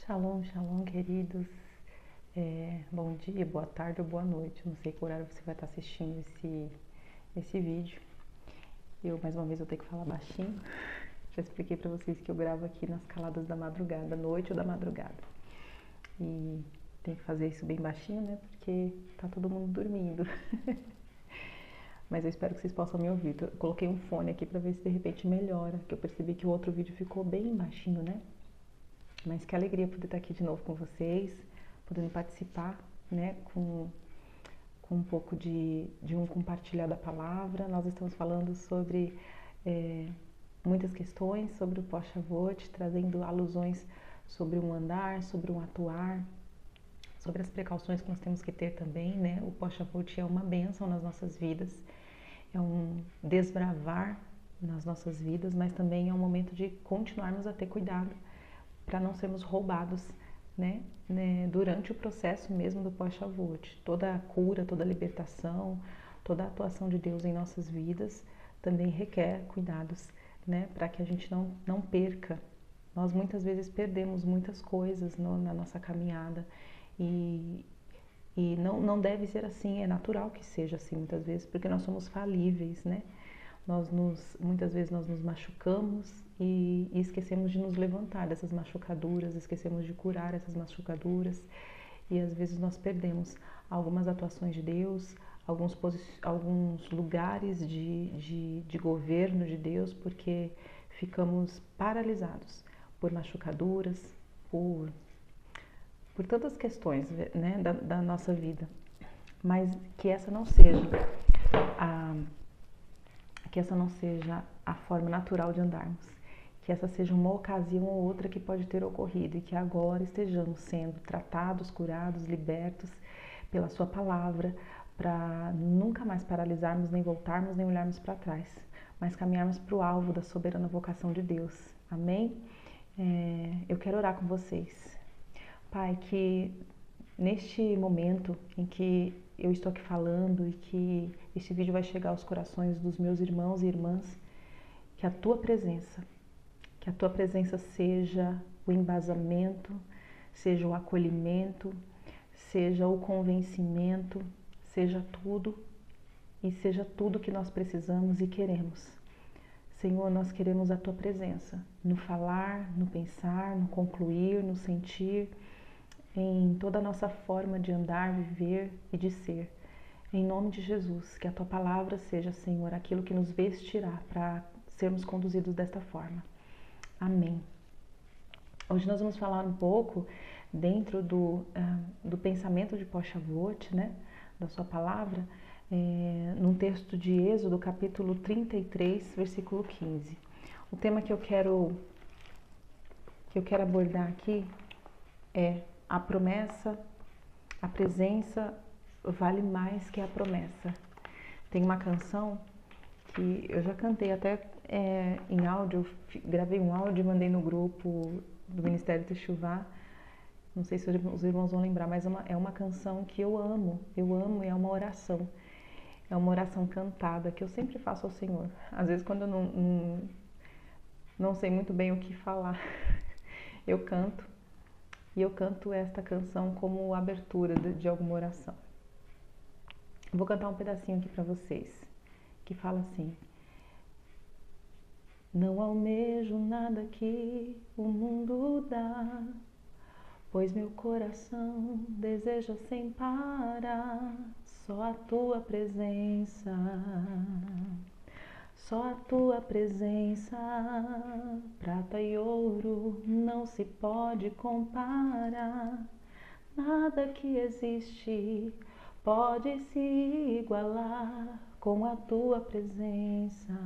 Shalom, shalom, queridos. Bom dia, boa tarde ou boa noite. Não sei que horário você vai estar assistindo esse vídeo. Mais uma vez, eu tenho que falar baixinho. Já expliquei pra vocês que eu gravo aqui nas caladas da madrugada, noite ou da madrugada. E tem que fazer isso bem baixinho, né? Porque tá todo mundo dormindo. Mas eu espero que vocês possam me ouvir. Eu coloquei um fone aqui pra ver se de repente melhora, que eu percebi que o outro vídeo ficou bem baixinho, né? Mas que alegria poder estar aqui de novo com vocês, podendo participar, né, com um pouco de um compartilhar da palavra. Nós estamos falando sobre muitas questões, sobre o pós-Shavuot, trazendo alusões sobre um andar, sobre um atuar, sobre as precauções que nós temos que ter também, né? O pós-Shavuot é uma bênção nas nossas vidas, é um desbravar nas nossas vidas, mas também é um momento de continuarmos a ter cuidado para não sermos roubados, né, durante o processo mesmo do pós-Shavuot. Toda a cura, toda a libertação, toda a atuação de Deus em nossas vidas também requer cuidados, né, para que a gente não perca. Nós muitas vezes perdemos muitas coisas na nossa caminhada e não deve ser assim, é natural que seja assim muitas vezes, porque nós somos falíveis, né? Muitas vezes nós nos machucamos e esquecemos de nos levantar dessas machucaduras, esquecemos de curar essas machucaduras e às vezes nós perdemos algumas atuações de Deus, alguns lugares de governo de Deus, porque ficamos paralisados por machucaduras, por tantas questões, né, da nossa vida. Mas que essa não seja a forma natural de andarmos, que essa seja uma ocasião ou outra que pode ter ocorrido e que agora estejamos sendo tratados, curados, libertos pela sua palavra, para nunca mais paralisarmos, nem voltarmos, nem olharmos para trás, mas caminharmos para o alvo da soberana vocação de Deus. Amém? Eu quero orar com vocês. Pai, que neste momento em que eu estou aqui falando e que este vídeo vai chegar aos corações dos meus irmãos e irmãs, que a tua presença seja o embasamento, seja o acolhimento, seja o convencimento, seja tudo que nós precisamos e queremos. Senhor, nós queremos a tua presença no falar, no pensar, no concluir, no sentir, em toda a nossa forma de andar, viver e de ser. Em nome de Jesus, que a tua palavra seja, Senhor, aquilo que nos vestirá para sermos conduzidos desta forma. Amém. Hoje nós vamos falar um pouco dentro do pensamento de pós-Shavuot, né, da sua palavra, num texto de Êxodo, capítulo 33, versículo 15. O tema que eu quero abordar aqui é a promessa, a presença vale mais que a promessa. Tem uma canção que eu já cantei até em áudio, gravei um áudio e mandei no grupo do Ministério Techuvá. Não sei se os irmãos vão lembrar, mas é uma canção que eu amo e é uma oração. É uma oração cantada que eu sempre faço ao Senhor. Às vezes quando eu não sei muito bem o que falar, eu canto. E eu canto esta canção como abertura de alguma oração. Vou cantar um pedacinho aqui para vocês, que fala assim: não almejo nada que o mundo dá, pois meu coração deseja sem parar só a tua presença. Só a tua presença, prata e ouro, não se pode comparar. Nada que existe pode se igualar com a tua presença.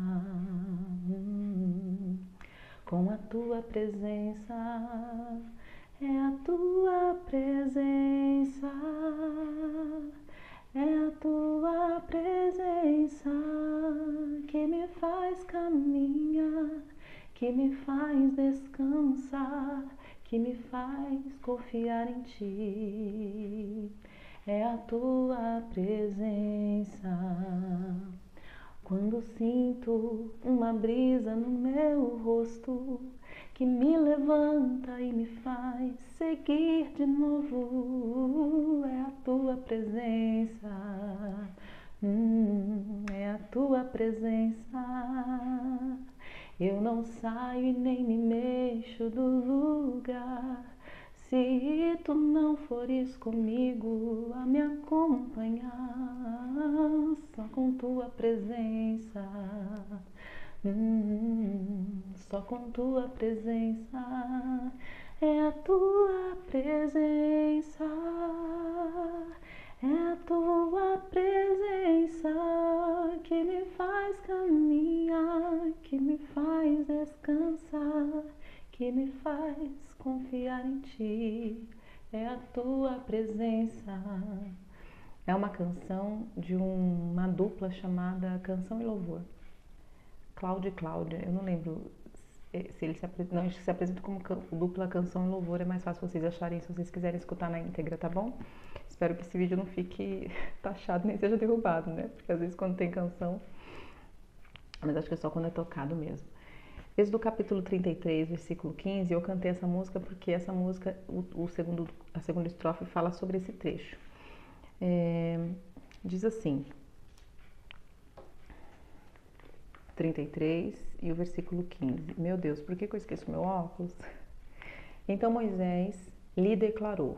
Com a tua presença, é a tua presença. É a tua presença que me faz caminhar, que me faz descansar, que me faz confiar em ti. É a tua presença. Quando sinto uma brisa no meu rosto, que me levanta e me faz seguir de novo. É a tua presença, é a tua presença. Eu não saio e nem me mexo do lugar, se tu não fores comigo a me acompanhar. Só com tua presença, só com tua presença. É a tua presença, é a tua presença que me faz caminhar, que me faz descansar, que me faz confiar em ti. É a tua presença. É uma canção de uma dupla chamada Canção e Louvor, Cláudio e Cláudia. Eu não lembro se eles se apresentam, não, acho que se apresentam como dupla Canção e Louvor. É mais fácil vocês acharem se vocês quiserem escutar na íntegra, tá bom? Espero que esse vídeo não fique taxado nem seja derrubado, né? Porque às vezes quando tem canção, mas acho que é só quando é tocado mesmo. Êxodo capítulo 33, versículo 15, eu cantei essa música porque essa música, a segunda estrofe fala sobre esse trecho. Diz assim, 33 e o versículo 15. Meu Deus, por que eu esqueço meu óculos? Então Moisés lhe declarou: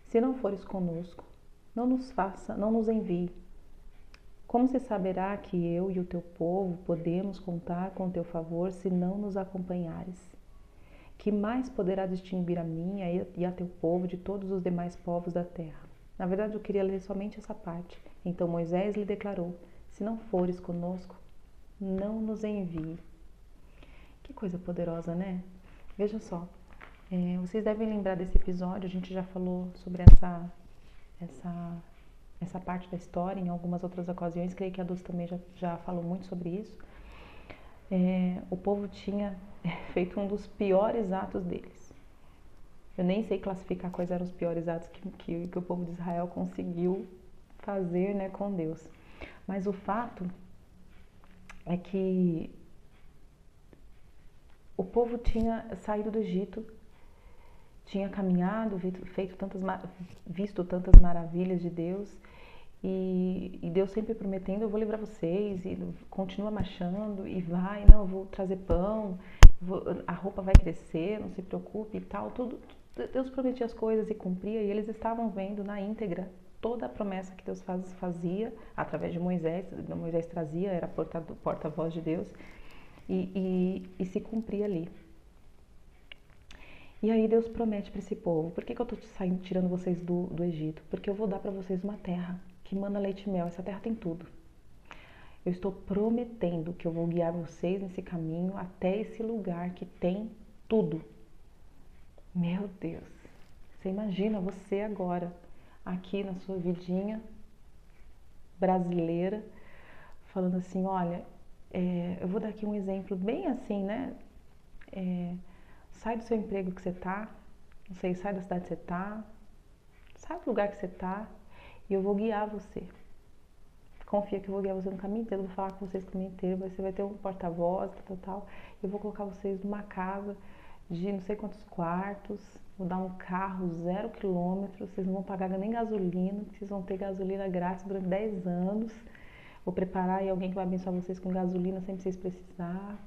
se não fores conosco, não nos envie. Como se saberá que eu e o teu povo podemos contar com o teu favor se não nos acompanhares? Que mais poderá distinguir a mim e a teu povo de todos os demais povos da terra? Na verdade, eu queria ler somente essa parte. Então Moisés lhe declarou: se não fores conosco, não nos envie. Que coisa poderosa, né? Veja só, vocês devem lembrar desse episódio, a gente já falou sobre essa parte da história em algumas outras ocasiões, creio que a Dulce também já falou muito sobre isso. O povo tinha feito um dos piores atos deles. Eu nem sei classificar quais eram os piores atos que o povo de Israel conseguiu fazer, né, com Deus. Mas o fato é que o povo tinha saído do Egito, tinha caminhado, visto tantas maravilhas de Deus, e Deus sempre prometendo: eu vou livrar vocês, e continua marchando, e vai, não, eu vou trazer pão, a roupa vai crescer, não se preocupe e tal, tudo. Deus prometia as coisas e cumpria, e eles estavam vendo na íntegra toda a promessa que Deus fazia através de Moisés. Moisés trazia, era porta-voz de Deus, e se cumpria ali. E aí Deus promete para esse povo: por que eu estou tirando vocês do Egito? Porque eu vou dar para vocês uma terra que mana leite e mel. Essa terra tem tudo. Eu estou prometendo que eu vou guiar vocês nesse caminho até esse lugar que tem tudo. Meu Deus, você imagina você agora, aqui na sua vidinha brasileira, falando assim: olha, eu vou dar aqui um exemplo bem assim, né? Sai do seu emprego que você tá, não sei, sai da cidade que você tá, sai do lugar que você tá, e eu vou guiar você. Confia que eu vou guiar você no caminho inteiro, eu vou falar com vocês no caminho inteiro, você vai ter um porta-voz, tal. Eu vou colocar vocês numa casa de não sei quantos quartos, vou dar um carro 0 quilômetros, vocês não vão pagar nem gasolina, vocês vão ter gasolina grátis durante 10 anos. Vou preparar aí alguém que vai abençoar vocês com gasolina sem vocês precisar.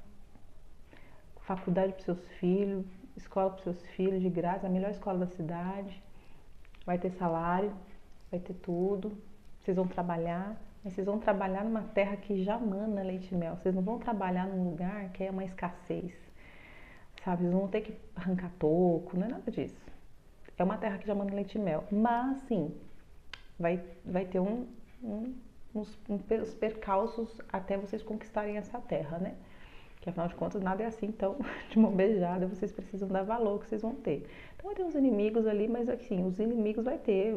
Faculdade para seus filhos, escola para seus filhos de graça, a melhor escola da cidade. Vai ter salário, vai ter tudo. Vocês vão trabalhar, mas vocês vão trabalhar numa terra que já mana leite e mel. Vocês não vão trabalhar num lugar que é uma escassez, sabe? Vocês não vão ter que arrancar toco, não é nada disso. É uma terra que já mana leite e mel. Mas, sim, vai ter uns percalços até vocês conquistarem essa terra, né? Que afinal de contas nada é assim tão de mão beijada, vocês precisam dar valor que vocês vão ter. Então vai ter uns inimigos ali, mas assim, os inimigos vai ter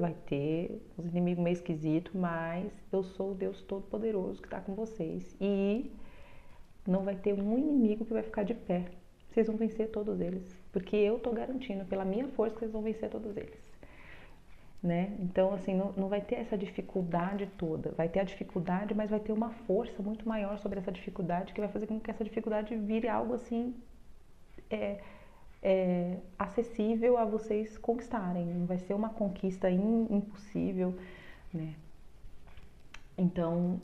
os inimigos meio esquisitos, mas eu sou o Deus Todo-Poderoso que está com vocês. E não vai ter um inimigo que vai ficar de pé. Vocês vão vencer todos eles, porque eu estou garantindo pela minha força que vocês vão vencer todos eles. Né? Então, assim, não vai ter essa dificuldade toda. Vai ter a dificuldade, mas vai ter uma força muito maior sobre essa dificuldade que vai fazer com que essa dificuldade vire algo assim acessível a vocês conquistarem, não vai ser uma conquista impossível, né? Então,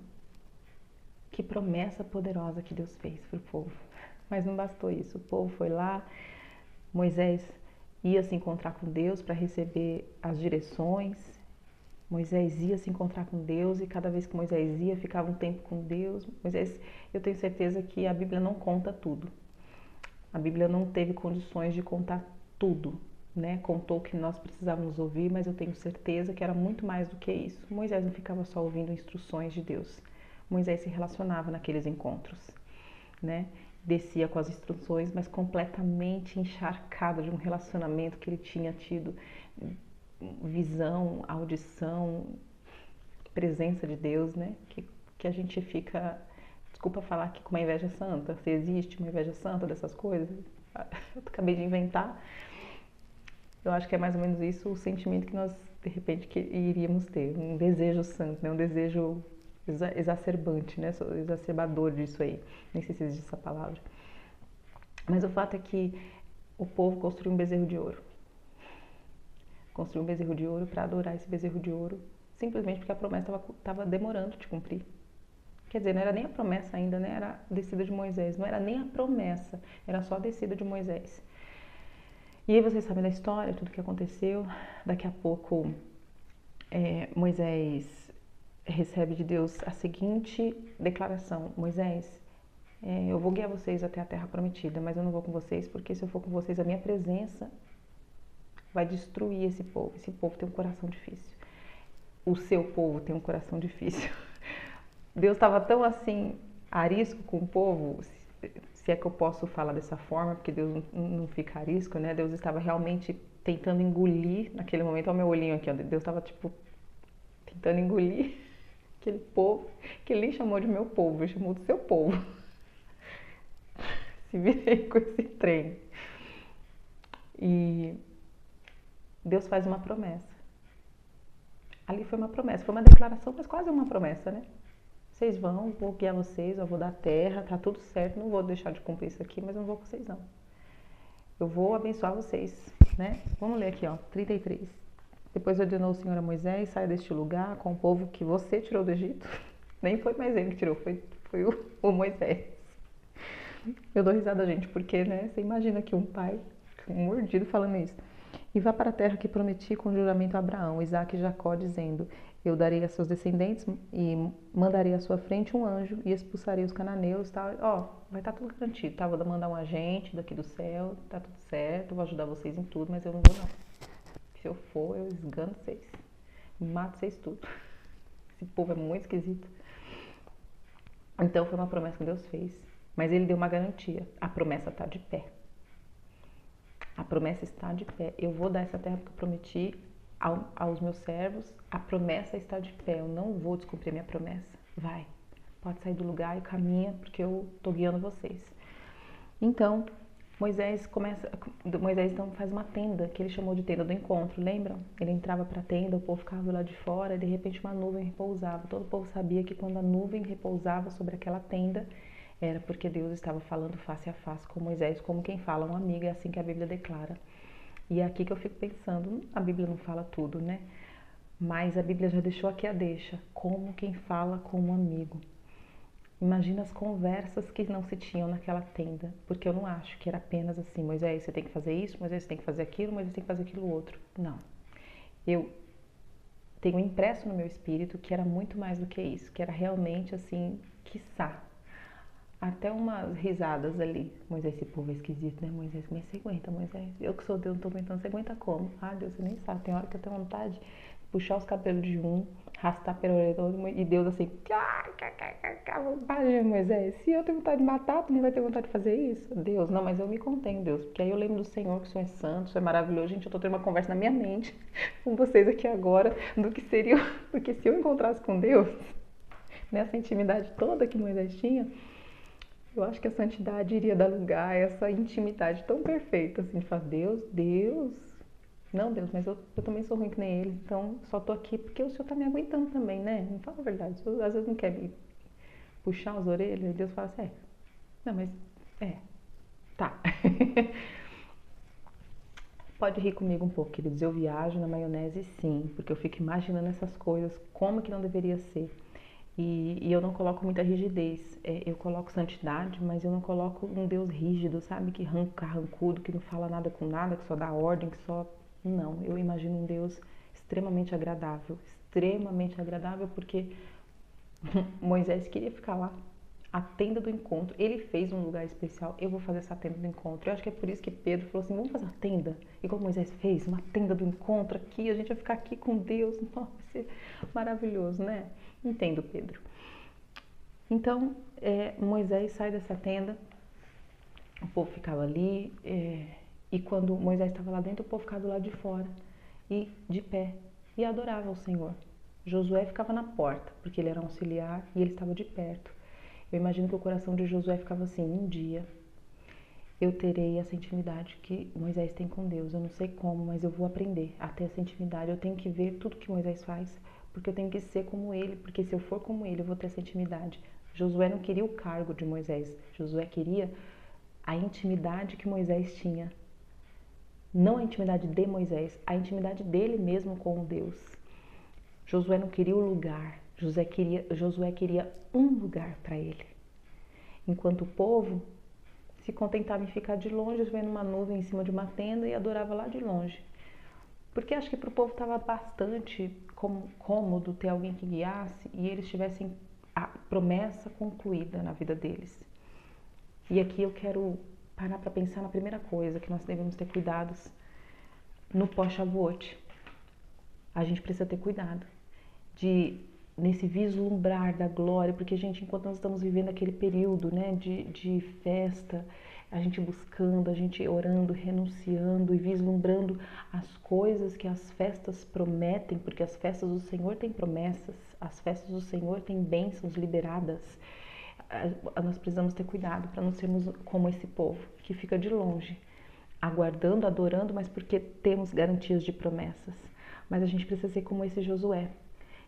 que promessa poderosa que Deus fez para o povo. Mas não bastou isso, o povo foi lá, Moisés ia se encontrar com Deus para receber as direções, Moisés ia se encontrar com Deus e cada vez que Moisés ia, ficava um tempo com Deus. Moisés, eu tenho certeza que a Bíblia não conta tudo. A Bíblia não teve condições de contar tudo, né? Contou o que nós precisávamos ouvir, mas eu tenho certeza que era muito mais do que isso. Moisés não ficava só ouvindo instruções de Deus. Moisés se relacionava naqueles encontros, né? Descia com as instruções, mas completamente encharcado de um relacionamento que ele tinha tido, visão, audição, presença de Deus, né? Que a gente fica, desculpa falar aqui, com uma inveja santa. Se existe uma inveja santa dessas coisas, eu acabei de inventar. Eu acho que é mais ou menos isso o sentimento que nós, de repente, iríamos ter. Um desejo santo, né? Um desejo exacerbante, né? Exacerbador disso aí. Nem sei se existe essa palavra. Mas o fato é que o povo construiu um bezerro de ouro. Construiu um bezerro de ouro para adorar esse bezerro de ouro, simplesmente porque a promessa estava demorando de cumprir. Quer dizer, não era nem a promessa ainda, né? Era a descida de Moisés. Não era nem a promessa, era só a descida de Moisés. E aí vocês sabem da história, tudo que aconteceu. Daqui a pouco Moisés recebe de Deus a seguinte declaração: Moisés, eu vou guiar vocês até a terra prometida, mas eu não vou com vocês, porque se eu for com vocês, a minha presença vai destruir esse povo. Esse povo tem um coração difícil. O seu povo tem um coração difícil. Deus estava tão assim, arisco com o povo, se é que eu posso falar dessa forma, porque Deus não fica arisco, né? Deus estava realmente tentando engolir, naquele momento, olha o meu olhinho aqui, ó, Deus estava tipo, tentando engolir aquele povo, que ele nem chamou de meu povo, ele chamou de seu povo. Se virei com esse trem. E Deus faz uma promessa. Ali foi uma promessa, foi uma declaração, mas quase uma promessa, né? Vocês vão, vou guiar vocês, eu vou dar terra, tá tudo certo, não vou deixar de cumprir isso aqui, mas eu não vou com vocês não. Eu vou abençoar vocês, né? Vamos ler aqui, ó, 33. Depois ordenou o Senhor a Moisés, saia deste lugar com o povo que você tirou do Egito. Nem foi mais ele que tirou, foi o Moisés. Eu dou risada, gente, porque, né, você imagina que um pai, um mordido falando isso. E vá para a terra que prometi com juramento a Abraão, Isaque e Jacó, dizendo: eu darei a seus descendentes e mandarei à sua frente um anjo e expulsarei os cananeus, tal. Ó, vai estar tudo garantido, tá? Vou mandar um agente daqui do céu, tá tudo certo, vou ajudar vocês em tudo, mas eu não vou não. Se eu for, eu esgano vocês, mato vocês tudo. Esse povo é muito esquisito. Então foi uma promessa que Deus fez, mas ele deu uma garantia, a promessa está de pé. A promessa está de pé. Eu vou dar essa terra porque eu prometi aos meus servos. A promessa está de pé. Eu não vou descumprir a minha promessa. Vai, pode sair do lugar e caminha, porque eu estou guiando vocês. Então, Moisés então faz uma tenda, que ele chamou de tenda do encontro, lembram? Ele entrava para a tenda, o povo ficava lá de fora e de repente uma nuvem repousava. Todo o povo sabia que quando a nuvem repousava sobre aquela tenda, era porque Deus estava falando face a face com Moisés, como quem fala um amigo, é assim que a Bíblia declara. E é aqui que eu fico pensando, a Bíblia não fala tudo, né? Mas a Bíblia já deixou aqui a deixa, como quem fala com um amigo. Imagina as conversas que não se tinham naquela tenda, porque eu não acho que era apenas assim, Moisés, você tem que fazer isso, Moisés, você tem que fazer aquilo, Moisés, você tem que fazer aquilo outro. Não. Eu tenho impresso no meu espírito que era muito mais do que isso, que era realmente assim, quiçá, até umas risadas ali. Moisés, esse povo é esquisito, né, Moisés? Mas você aguenta, Moisés? Eu que sou Deus, não tô aguentando. Você aguenta como? Ah, Deus, você nem sabe. Tem hora que eu tenho vontade de puxar os cabelos de um, arrastar pela orelha e Deus assim, para, Moisés. Se eu tenho vontade de matar, tu não vai ter vontade de fazer isso? Deus, não, mas eu me contenho, Deus. Porque aí eu lembro do Senhor, que o Senhor é santo, o Senhor é maravilhoso. Gente, eu tô tendo uma conversa na minha mente com vocês aqui agora do que se eu encontrasse com Deus, nessa intimidade toda que Moisés tinha. Eu acho que a santidade iria dar lugar a essa intimidade tão perfeita, assim, de falar, Deus, não, Deus, mas eu também sou ruim que nem ele, então só tô aqui porque o Senhor tá me aguentando também, né? Não fala a verdade, o Senhor às vezes não quer me puxar as orelhas, e Deus fala assim, não, mas, Tá. Pode rir comigo um pouco, queridos. Eu viajo na maionese sim, porque eu fico imaginando essas coisas, como que não deveria ser. E eu não coloco muita rigidez. Eu coloco santidade, mas eu não coloco um Deus rígido, sabe? Que carrancudo, que não fala nada com nada, que só dá ordem, que só... Não, eu imagino um Deus extremamente agradável, porque Moisés queria ficar lá. A tenda do encontro. Ele fez um lugar especial. Eu vou fazer essa tenda do encontro. Eu acho que é por isso que Pedro falou assim: vamos fazer uma tenda, igual Moisés fez, uma tenda do encontro aqui. A gente vai ficar aqui com Deus. Nossa, vai ser maravilhoso, né? Entendo, Pedro. Então, Moisés sai dessa tenda, o povo ficava ali, e quando Moisés estava lá dentro, o povo ficava do lado de fora, e de pé, e adorava o Senhor. Josué ficava na porta, porque ele era auxiliar e ele estava de perto. Eu imagino que o coração de Josué ficava assim: um dia eu terei essa intimidade que Moisés tem com Deus. Eu não sei como, mas eu vou aprender a ter essa intimidade. Eu tenho que ver tudo que Moisés faz, porque eu tenho que ser como ele, porque se eu for como ele, eu vou ter essa intimidade. Josué não queria o cargo de Moisés. Josué queria a intimidade que Moisés tinha. Não a intimidade de Moisés, a intimidade dele mesmo com Deus. Josué não queria o lugar. Josué queria um lugar para ele. Enquanto o povo se contentava em ficar de longe, vendo uma nuvem em cima de uma tenda e adorava lá de longe. Porque acho que para o povo estava bastante cômodo ter alguém que guiasse e eles tivessem a promessa concluída na vida deles. E aqui eu quero parar para pensar na primeira coisa que nós devemos ter cuidados no pós-Shavuot. A gente precisa ter cuidado nesse vislumbrar da glória, porque, gente, enquanto nós estamos vivendo aquele período, né, de festa, a gente buscando, a gente orando, renunciando e vislumbrando as coisas que as festas prometem, porque as festas do Senhor têm promessas, as festas do Senhor têm bênçãos liberadas. Nós precisamos ter cuidado para não sermos como esse povo que fica de longe, aguardando, adorando, mas porque temos garantias de promessas. Mas a gente precisa ser como esse Josué,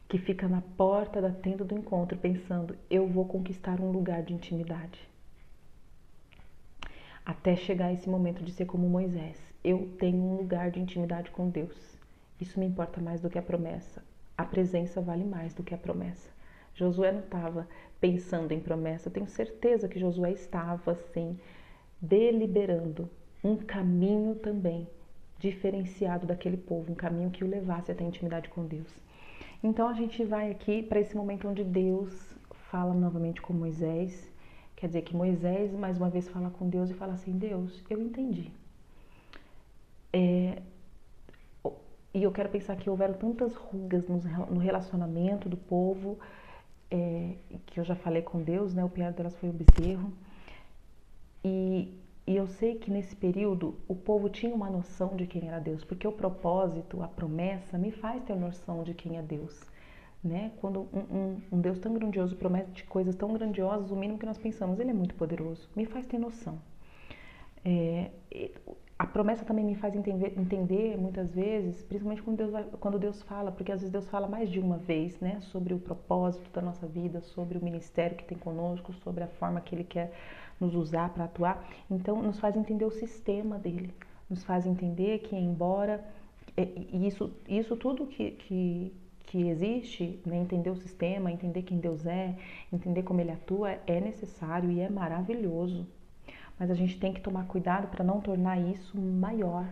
que fica na porta da tenda do encontro pensando: eu vou conquistar um lugar de intimidade. Até chegar esse momento de ser como Moisés. Eu tenho um lugar de intimidade com Deus. Isso me importa mais do que a promessa. A presença vale mais do que a promessa. Josué não estava pensando em promessa. Eu tenho certeza que Josué estava, sim, deliberando um caminho também diferenciado daquele povo, um caminho que o levasse até a intimidade com Deus. Então a gente vai aqui para esse momento onde Deus fala novamente com Moisés. Quer dizer que Moisés mais uma vez fala com Deus e fala assim: Deus, eu entendi. E eu quero pensar que houveram tantas rugas no relacionamento do povo, que eu já falei com Deus, né? O pior delas foi o bezerro. E eu sei que nesse período o povo tinha uma noção de quem era Deus, porque o propósito, a promessa, me faz ter noção de quem é Deus. Né? Quando um Deus tão grandioso promete coisas tão grandiosas, o mínimo que nós pensamos: ele é muito poderoso, me faz ter noção. A promessa também me faz entender muitas vezes, principalmente quando Deus fala, porque às vezes Deus fala mais de uma vez, né, sobre o propósito da nossa vida, sobre o ministério que tem conosco, sobre a forma que Ele quer nos usar para atuar. Então, nos faz entender o sistema dele, nos faz entender que, embora isso tudo que existe, né, entender o sistema, entender quem Deus é, entender como Ele atua, é necessário e é maravilhoso. Mas a gente tem que tomar cuidado para não tornar isso maior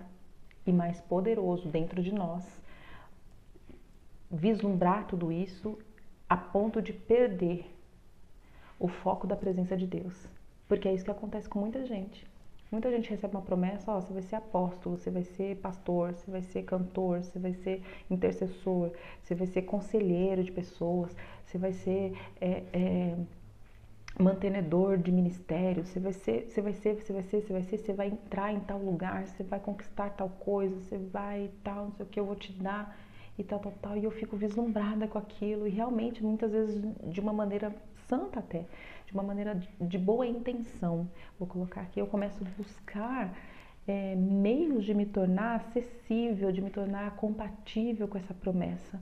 e mais poderoso dentro de nós. Vislumbrar tudo isso a ponto de perder o foco da presença de Deus. Porque é isso que acontece com muita gente. Muita gente recebe uma promessa: ó, você vai ser apóstolo, você vai ser pastor, você vai ser cantor, você vai ser intercessor, você vai ser conselheiro de pessoas, você vai ser mantenedor de ministério, você vai entrar em tal lugar, você vai conquistar tal coisa, você vai tal, não sei o que, eu vou te dar e tal, e eu fico vislumbrada com aquilo, e realmente, muitas vezes, de uma maneira santa até, de uma maneira de boa intenção, vou colocar aqui, eu começo a buscar meios de me tornar acessível, de me tornar compatível com essa promessa.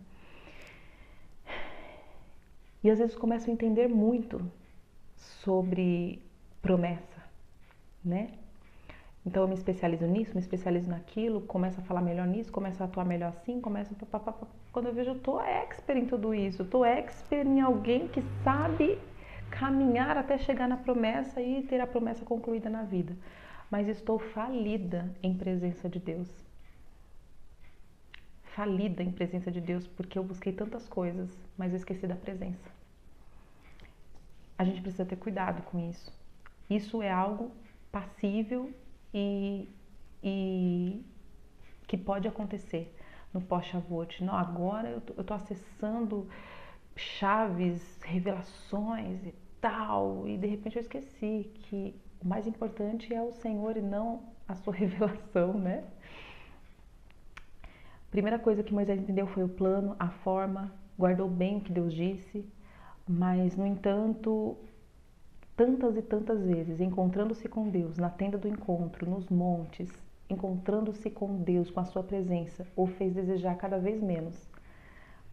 E às vezes começo a entender muito sobre promessa, né? Então eu me especializo nisso, me especializo naquilo, começo a falar melhor nisso, começo a atuar melhor assim, começo a... Quando eu vejo, eu tô expert em tudo isso, eu tô expert em alguém que sabe caminhar até chegar na promessa e ter a promessa concluída na vida. Mas estou falida em presença de Deus. Falida em presença de Deus, porque eu busquei tantas coisas, mas eu esqueci da presença. A gente precisa ter cuidado com isso. Isso é algo passível e que pode acontecer no pós-Shavuot. Não, agora eu tô acessando chaves, revelações e tal, e de repente eu esqueci que o mais importante é o Senhor e não a sua revelação, né? A primeira coisa que Moisés entendeu foi o plano, a forma, guardou bem o que Deus disse, mas, no entanto, tantas e tantas vezes, encontrando-se com Deus na tenda do encontro, nos montes, encontrando-se com Deus, com a sua presença, o fez desejar cada vez menos,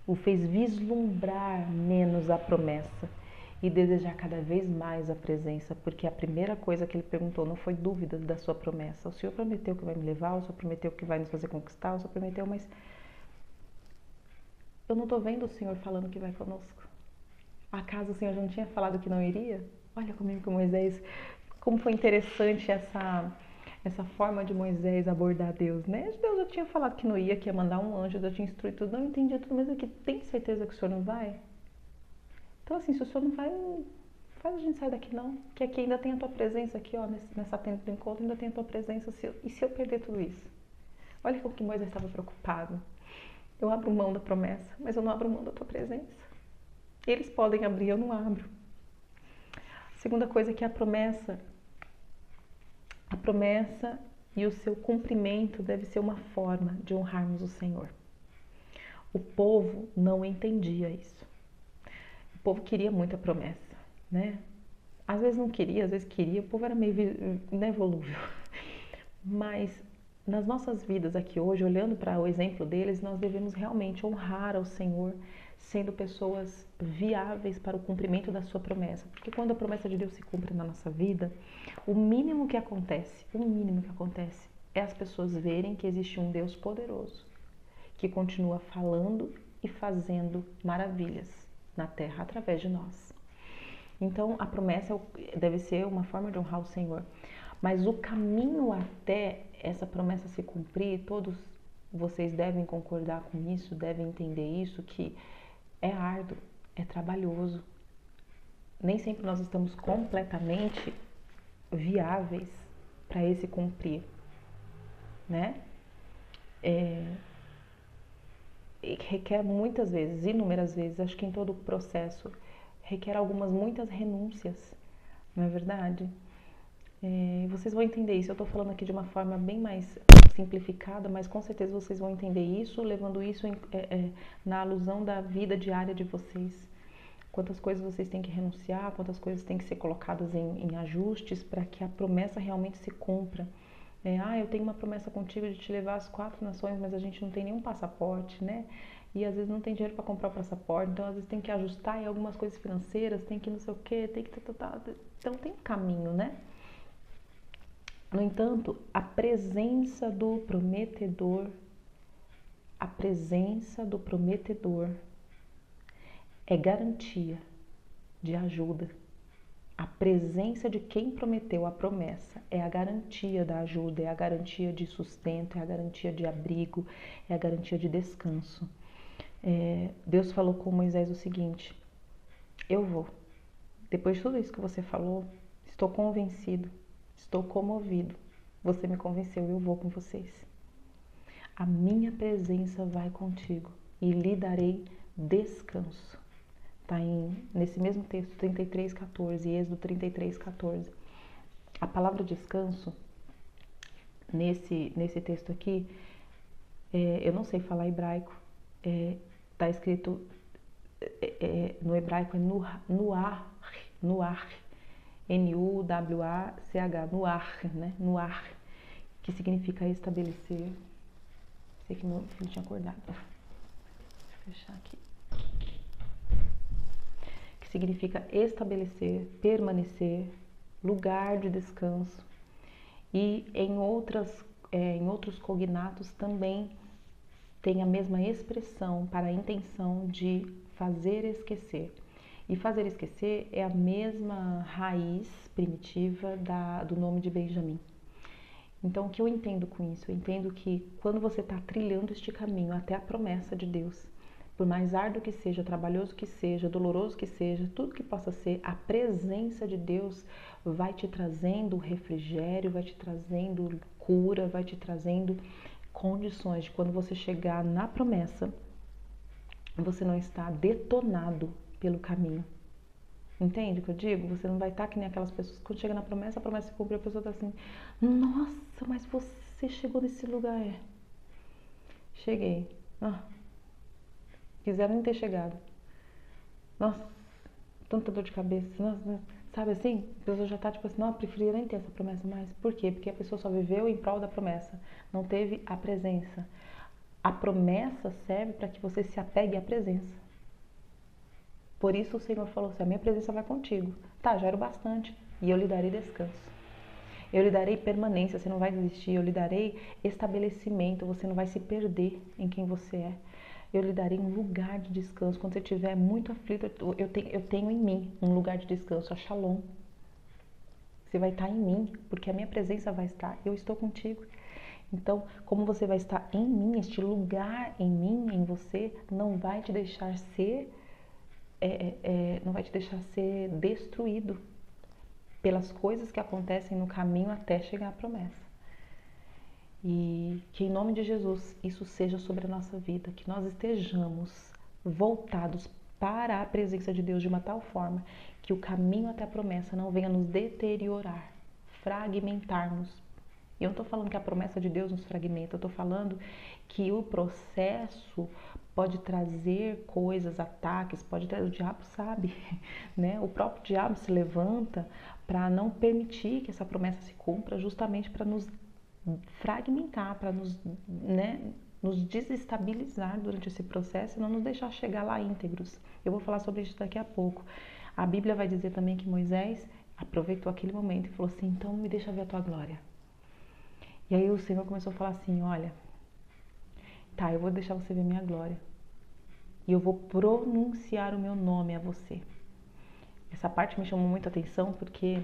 o fez vislumbrar menos a promessa e desejar cada vez mais a presença, porque a primeira coisa que ele perguntou não foi dúvida da sua promessa. O Senhor prometeu que vai me levar, o Senhor prometeu que vai nos fazer conquistar, o Senhor prometeu, mas eu não estou vendo o Senhor falando que vai conosco. Acaso o Senhor já não tinha falado que não iria? Olha comigo com Moisés, como foi interessante essa forma de Moisés abordar Deus, né? Deus já tinha falado que não ia, que ia mandar um anjo, já tinha instruído tudo, não entendia tudo, mas aqui tem certeza que o Senhor não vai? Então assim, se o Senhor não vai, faz a gente sair daqui não, que aqui ainda tem a tua presença aqui, ó, nessa tenda do encontro, ainda tem a tua presença, e se eu perder tudo isso? Olha como que Moisés estava preocupado. Eu abro mão da promessa, mas eu não abro mão da tua presença. Eles podem abrir, eu não abro. Segunda coisa é que a promessa e o seu cumprimento deve ser uma forma de honrarmos o Senhor. O povo não entendia isso. O povo queria muito a promessa, né? Às vezes não queria, às vezes queria, o povo era meio volúvel. Mas nas nossas vidas aqui hoje, olhando para o exemplo deles, nós devemos realmente honrar ao Senhor, sendo pessoas viáveis para o cumprimento da sua promessa. Porque quando a promessa de Deus se cumpre na nossa vida, o mínimo que acontece é as pessoas verem que existe um Deus poderoso, que continua falando e fazendo maravilhas na terra através de nós. Então, a promessa deve ser uma forma de honrar o Senhor. Mas o caminho até essa promessa se cumprir, todos vocês devem concordar com isso, devem entender isso, que é árduo, é trabalhoso. Nem sempre nós estamos completamente viáveis para esse cumprir, né? Requer muitas vezes, inúmeras vezes, acho que em todo o processo, requer muitas renúncias, não é verdade? Vocês vão entender isso, eu estou falando aqui de uma forma bem mais simplificada, mas com certeza vocês vão entender isso, levando isso na alusão da vida diária de vocês. Quantas coisas vocês têm que renunciar, quantas coisas têm que ser colocadas em ajustes para que a promessa realmente se cumpra. Eu tenho uma promessa contigo de te levar às 4 nações, mas a gente não tem nenhum passaporte, né? E às vezes não tem dinheiro para comprar o passaporte, então às vezes tem que ajustar em algumas coisas financeiras, tem que não sei o quê, tem que... Então tem um caminho, né? No entanto, a presença do prometedor é garantia de ajuda. A presença de quem prometeu a promessa é a garantia da ajuda, é a garantia de sustento, é a garantia de abrigo, é a garantia de descanso. Deus falou com Moisés o seguinte: eu vou. Depois de tudo isso que você falou, estou convencido, estou comovido. Você me convenceu, eu vou com vocês. A minha presença vai contigo e lhe darei descanso. Está nesse mesmo texto, 33:14, Êxodo 33:14. A palavra descanso, nesse texto aqui, eu não sei falar hebraico, está escrito, no hebraico é nuach, N-U-W-A-C-H, nuach, né? Nuach, que significa estabelecer. Sei que meu filho tinha acordado. Deixa eu fechar aqui. Que significa estabelecer, permanecer, lugar de descanso. E em outros cognatos também tem a mesma expressão para a intenção de fazer esquecer. E fazer esquecer é a mesma raiz primitiva do nome de Benjamim. Então, o que eu entendo com isso? Eu entendo que quando você está trilhando este caminho até a promessa de Deus, por mais árduo que seja, trabalhoso que seja, doloroso que seja, tudo que possa ser, a presença de Deus vai te trazendo refrigério, vai te trazendo cura, vai te trazendo condições de quando você chegar na promessa, você não está detonado pelo caminho. Entende o que eu digo? Você não vai estar que nem aquelas pessoas que quando chega na promessa, a promessa se cumpre, a pessoa está assim, nossa, mas você chegou nesse lugar, cheguei. Quiseram nem ter chegado. Nossa, tanta dor de cabeça. Nossa, sabe assim? A pessoa já tá tipo assim, não, eu preferia nem ter essa promessa mais. Por quê? Porque a pessoa só viveu em prol da promessa. Não teve a presença. A promessa serve para que você se apegue à presença. Por isso o Senhor falou assim, a minha presença vai contigo. Tá, já era o bastante. E eu lhe darei descanso. Eu lhe darei permanência, você não vai desistir. Eu lhe darei estabelecimento, você não vai se perder em quem você é. Eu lhe darei um lugar de descanso. Quando você estiver muito aflito, eu tenho em mim um lugar de descanso, a Shalom. Você vai estar em mim, porque a minha presença vai estar. Eu estou contigo. Então, como você vai estar em mim, este lugar em mim, em você, não vai te deixar ser, não vai te deixar ser destruído pelas coisas que acontecem no caminho até chegar à promessa. E que em nome de Jesus isso seja sobre a nossa vida, que nós estejamos voltados para a presença de Deus de uma tal forma que o caminho até a promessa não venha nos deteriorar, fragmentar-nos. Eu não estou falando que a promessa de Deus nos fragmenta, eu estou falando que o processo pode trazer coisas, ataques, pode trazer, o diabo sabe, né? O próprio diabo se levanta para não permitir que essa promessa se cumpra, justamente para nos fragmentar, para nos desestabilizar durante esse processo e não nos deixar chegar lá íntegros. Eu vou falar sobre isso daqui a pouco. A Bíblia vai dizer também que Moisés aproveitou aquele momento e falou assim, então me deixa ver a tua glória. E aí o Senhor começou a falar assim, olha, tá, eu vou deixar você ver minha glória e eu vou pronunciar o meu nome a você. Essa parte me chamou muito a atenção porque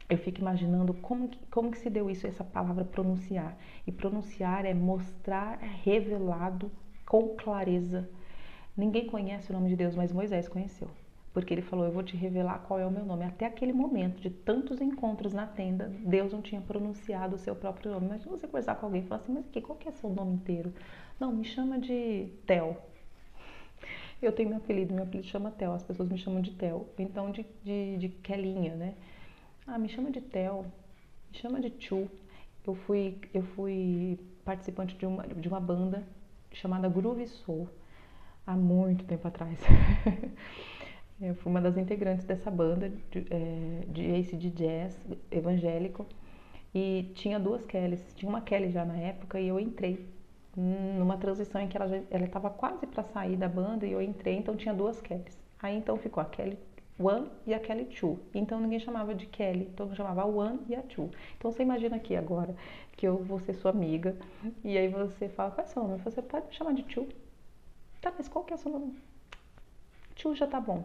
eu fico imaginando como que se deu isso, essa palavra pronunciar. E pronunciar é mostrar, é revelado com clareza. Ninguém conhece o nome de Deus, mas Moisés conheceu. Porque ele falou, eu vou te revelar qual é o meu nome. Até aquele momento de tantos encontros na tenda, Deus não tinha pronunciado o seu próprio nome. Imagina você conversar com alguém e falar assim, mas aqui, qual que é seu nome inteiro? Não, me chama de Theo. Eu tenho meu apelido chama Theo, as pessoas me chamam de Theo. Então de Kelinha, né? Ah, me chama de Theo, me chama de Chu. Eu fui participante de uma banda chamada Groove Soul há muito tempo atrás. Eu fui uma das integrantes dessa banda de AC/DC jazz evangélico e tinha duas Kellys. Tinha uma Kelly já na época e eu entrei numa transição em que ela estava quase para sair da banda e eu entrei, então tinha duas Kellys. Aí então ficou a Kelly One e a Kelly Two. Então ninguém chamava de Kelly, todo mundo chamava a One e a Two. Então você imagina aqui agora que eu vou ser sua amiga e aí você fala, qual é o seu nome? Você pode me chamar de Two. Tá, mas qual que é o seu nome? Two já tá bom.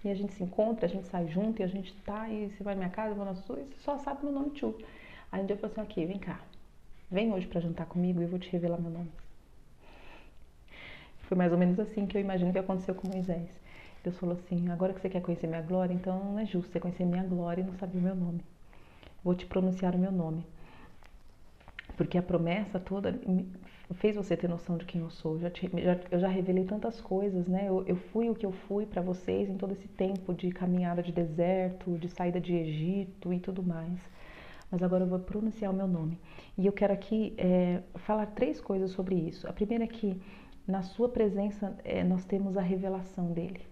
E a gente se encontra, a gente sai junto e a gente tá, e você vai na minha casa, eu vou na sua, e você só sabe meu nome, Two. Aí um dia eu falei assim, ok, vem cá. Vem hoje pra jantar comigo e eu vou te revelar meu nome. Foi mais ou menos assim que eu imagino que aconteceu com Moisés. Deus falou assim, agora que você quer conhecer minha glória, então não é justo você conhecer minha glória e não saber o meu nome. Vou te pronunciar o meu nome. Porque a promessa toda fez você ter noção de quem eu sou. Eu já revelei tantas coisas, né? Eu fui o que eu fui para vocês em todo esse tempo de caminhada de deserto, de saída de Egito e tudo mais. Mas agora eu vou pronunciar o meu nome. E eu quero aqui falar 3 coisas sobre isso. A primeira é que na sua presença nós temos a revelação dele.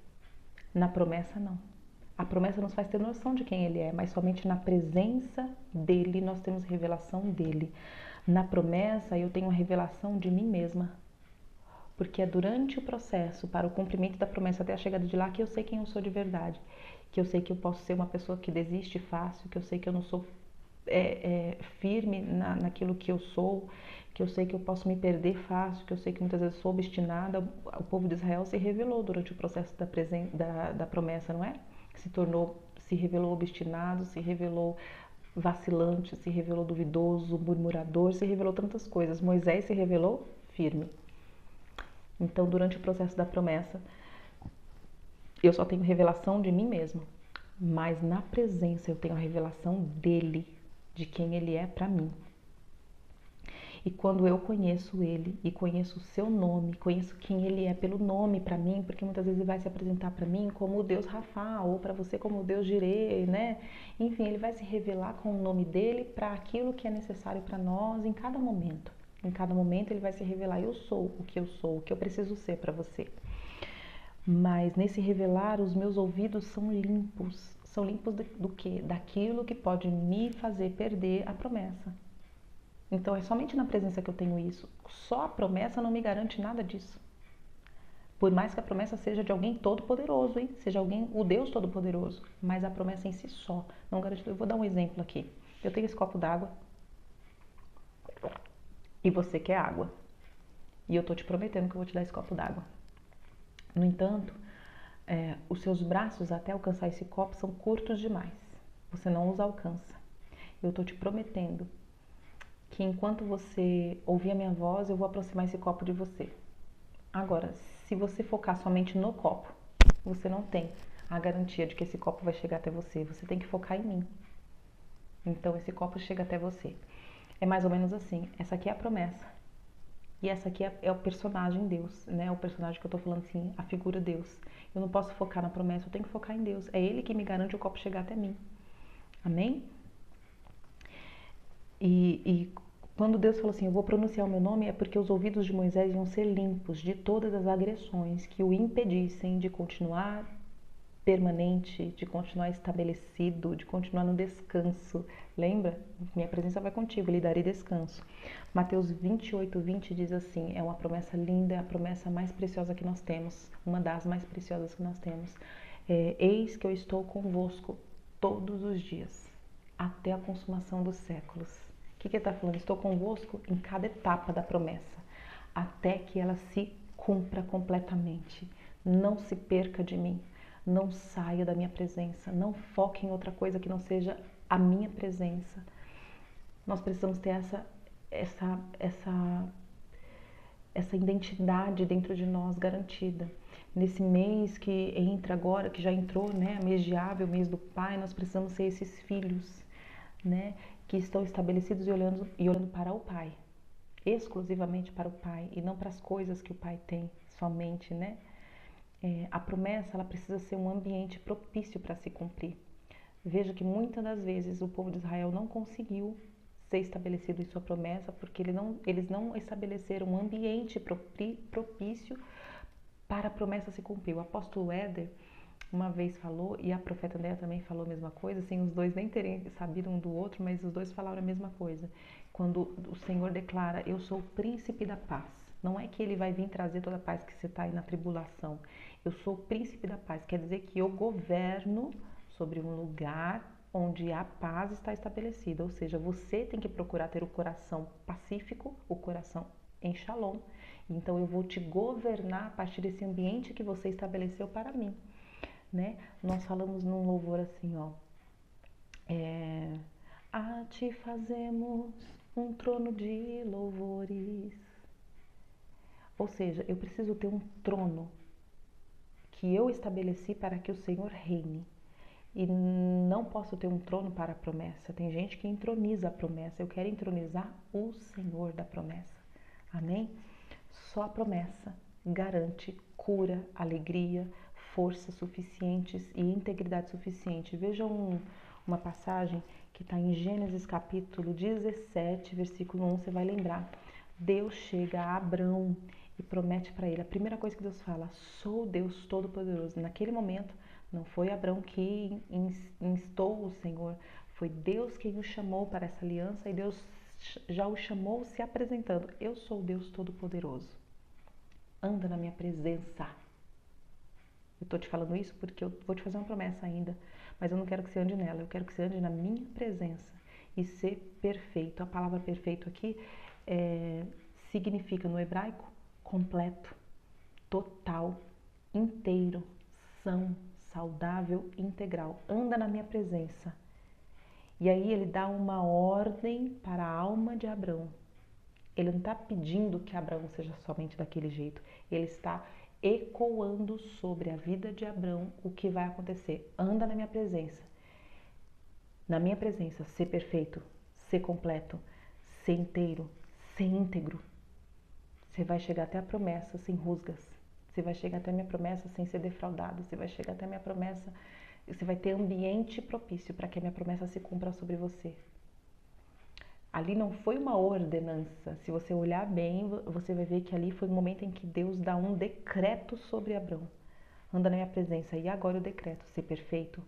Na promessa, não. A promessa nos faz ter noção de quem ele é, mas somente na presença dele nós temos revelação dele. Na promessa eu tenho a revelação de mim mesma. Porque é durante o processo, para o cumprimento da promessa até a chegada de lá, que eu sei quem eu sou de verdade. Que eu sei que eu posso ser uma pessoa que desiste fácil, que eu sei que eu não sou firme naquilo que eu sou, que eu sei que eu posso me perder fácil, que eu sei que muitas vezes sou obstinada. O povo de Israel se revelou durante o processo da promessa, não é? Se revelou obstinado, se revelou vacilante, se revelou duvidoso, murmurador, se revelou tantas coisas. Moisés se revelou firme. Então, durante o processo da promessa, eu só tenho revelação de mim mesma, mas na presença eu tenho a revelação dele, de quem ele é para mim. E quando eu conheço ele e conheço o seu nome, conheço quem ele é pelo nome para mim, porque muitas vezes ele vai se apresentar para mim como o Deus Rafa, ou para você como o Deus Jireh, né? Enfim, ele vai se revelar com o nome dele para aquilo que é necessário para nós em cada momento. Em cada momento ele vai se revelar, eu sou, o que eu preciso ser para você. Mas nesse revelar, os meus ouvidos são limpos. São limpos do quê? Daquilo que pode me fazer perder a promessa. Então é somente na presença que eu tenho isso. Só a promessa não me garante nada disso. Por mais que a promessa seja de alguém todo-poderoso, hein? Seja alguém, o Deus todo-poderoso. Mas a promessa em si só não garante. Eu vou dar um exemplo aqui. Eu tenho esse copo d'água e você quer água. E eu tô te prometendo que eu vou te dar esse copo d'água. No entanto, os seus braços até alcançar esse copo são curtos demais. Você não os alcança. Eu estou te prometendo que enquanto você ouvir a minha voz, eu vou aproximar esse copo de você. Agora, se você focar somente no copo, você não tem a garantia de que esse copo vai chegar até você. Você tem que focar em mim. Então, esse copo chega até você. É mais ou menos assim. Essa aqui é a promessa. E essa aqui é o personagem Deus, né? O personagem que eu tô falando assim, a figura Deus. Eu não posso focar na promessa, eu tenho que focar em Deus. É Ele que me garante o copo chegar até mim. Amém? E quando Deus falou assim, eu vou pronunciar o meu nome, é porque os ouvidos de Moisés iam ser limpos de todas as agressões que o impedissem de continuar permanente, de continuar estabelecido, de continuar no descanso. Lembra? Minha presença vai contigo, lhe darei descanso. Mateus 28:20 diz assim, é uma promessa linda, é a promessa mais preciosa que nós temos, uma das mais preciosas que nós temos. Eis que eu estou convosco todos os dias, até a consumação dos séculos. O que ele está falando? Estou convosco em cada etapa da promessa, até que ela se cumpra completamente. Não se perca de mim. Não saia da minha presença, não foque em outra coisa que não seja a minha presença. Nós precisamos ter essa identidade dentro de nós garantida. Nesse mês que entra agora, que já entrou, né, mês de Ável, mês do Pai, nós precisamos ser esses filhos, né, que estão estabelecidos e olhando para o Pai, exclusivamente para o Pai e não para as coisas que o Pai tem somente, né? A promessa ela precisa ser um ambiente propício para se cumprir. Veja que muitas das vezes o povo de Israel não conseguiu ser estabelecido em sua promessa porque eles não estabeleceram um ambiente propício para a promessa se cumprir. O apóstolo Éder uma vez falou, e a profeta Andréa também falou a mesma coisa, sem os dois nem terem sabido um do outro, mas os dois falaram a mesma coisa. Quando o Senhor declara, eu sou o príncipe da paz. Não é que ele vai vir trazer toda a paz que você está aí na tribulação. Eu sou o príncipe da paz, quer dizer que eu governo sobre um lugar onde a paz está estabelecida. Ou seja, você tem que procurar ter o coração pacífico, o coração em shalom. Então eu vou te governar a partir desse ambiente que você estabeleceu para mim. Né? Nós falamos num louvor assim, ó. A ti fazemos um trono de louvores. Ou seja, eu preciso ter um trono que eu estabeleci para que o Senhor reine. E não posso ter um trono para a promessa. Tem gente que entroniza a promessa. Eu quero entronizar o Senhor da promessa. Amém? Só a promessa garante cura, alegria, forças suficientes e integridade suficiente. Vejam uma passagem que está em Gênesis capítulo 17, versículo 1, você vai lembrar. Deus chega a Abrão e promete para ele. A primeira coisa que Deus fala, sou Deus Todo-Poderoso. Naquele momento, não foi Abrão que instou o Senhor, foi Deus quem o chamou para essa aliança e Deus já o chamou se apresentando. Eu sou Deus Todo-Poderoso. Anda na minha presença. Eu estou te falando isso porque eu vou te fazer uma promessa ainda, mas eu não quero que você ande nela, eu quero que você ande na minha presença. e ser perfeito. A palavra perfeito aqui significa no hebraico completo, total, inteiro, são, saudável, integral. Anda na minha presença. E aí ele dá uma ordem para a alma de Abrão. Ele não está pedindo que Abraão seja somente daquele jeito. Ele está ecoando sobre a vida de Abrão o que vai acontecer. Anda na minha presença. Na minha presença, ser perfeito, ser completo, ser inteiro, ser íntegro. Você vai chegar até a promessa sem rusgas. Você vai chegar até a minha promessa sem ser defraudado. Você vai chegar até a minha promessa. Você vai ter ambiente propício para que a minha promessa se cumpra sobre você. Ali não foi uma ordenança. Se você olhar bem, você vai ver que ali foi o momento em que Deus dá um decreto sobre Abrão. Anda na minha presença. E agora o decreto: ser perfeito,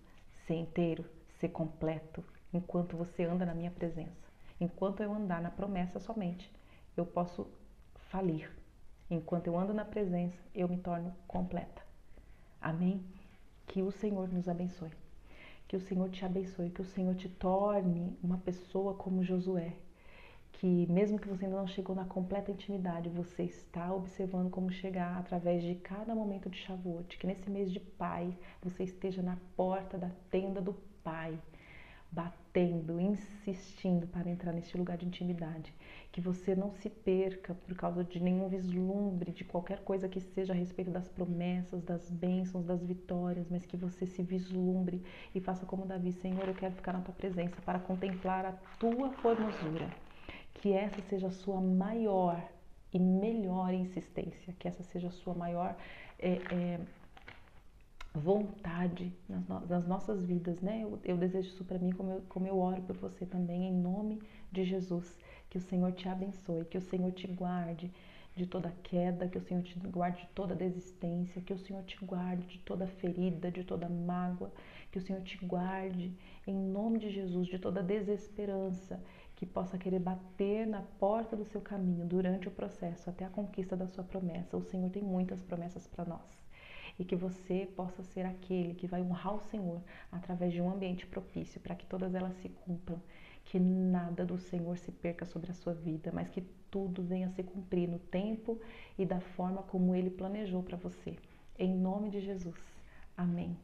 ser inteiro, ser completo. Enquanto você anda na minha presença. Enquanto eu andar na promessa somente, eu posso falir. Enquanto eu ando na presença, eu me torno completa. Amém? Que o Senhor nos abençoe. Que o Senhor te abençoe, que o Senhor te torne uma pessoa como Josué, que mesmo que você ainda não chegou na completa intimidade, você está observando como chegar através de cada momento de Shavuot, que nesse mês de Pai, você esteja na porta da tenda do Pai, batendo, insistindo para entrar neste lugar de intimidade. Que você não se perca por causa de nenhum vislumbre, de qualquer coisa que seja a respeito das promessas, das bênçãos, das vitórias, mas que você se vislumbre e faça como Davi: Senhor, eu quero ficar na tua presença para contemplar a tua formosura. Que essa seja a sua maior e melhor insistência, que essa seja a sua maior vontade nas nossas vidas, né? Eu desejo isso para mim, como eu oro por você também, em nome de Jesus. Que o Senhor te abençoe, que o Senhor te guarde de toda queda, que o Senhor te guarde de toda desistência, que o Senhor te guarde de toda ferida, de toda mágoa, que o Senhor te guarde, em nome de Jesus, de toda desesperança que possa querer bater na porta do seu caminho durante o processo, até a conquista da sua promessa. O Senhor tem muitas promessas para nós. E que você possa ser aquele que vai honrar o Senhor através de um ambiente propício para que todas elas se cumpram. Que nada do Senhor se perca sobre a sua vida, mas que tudo venha a se cumprir no tempo e da forma como Ele planejou para você. Em nome de Jesus. Amém.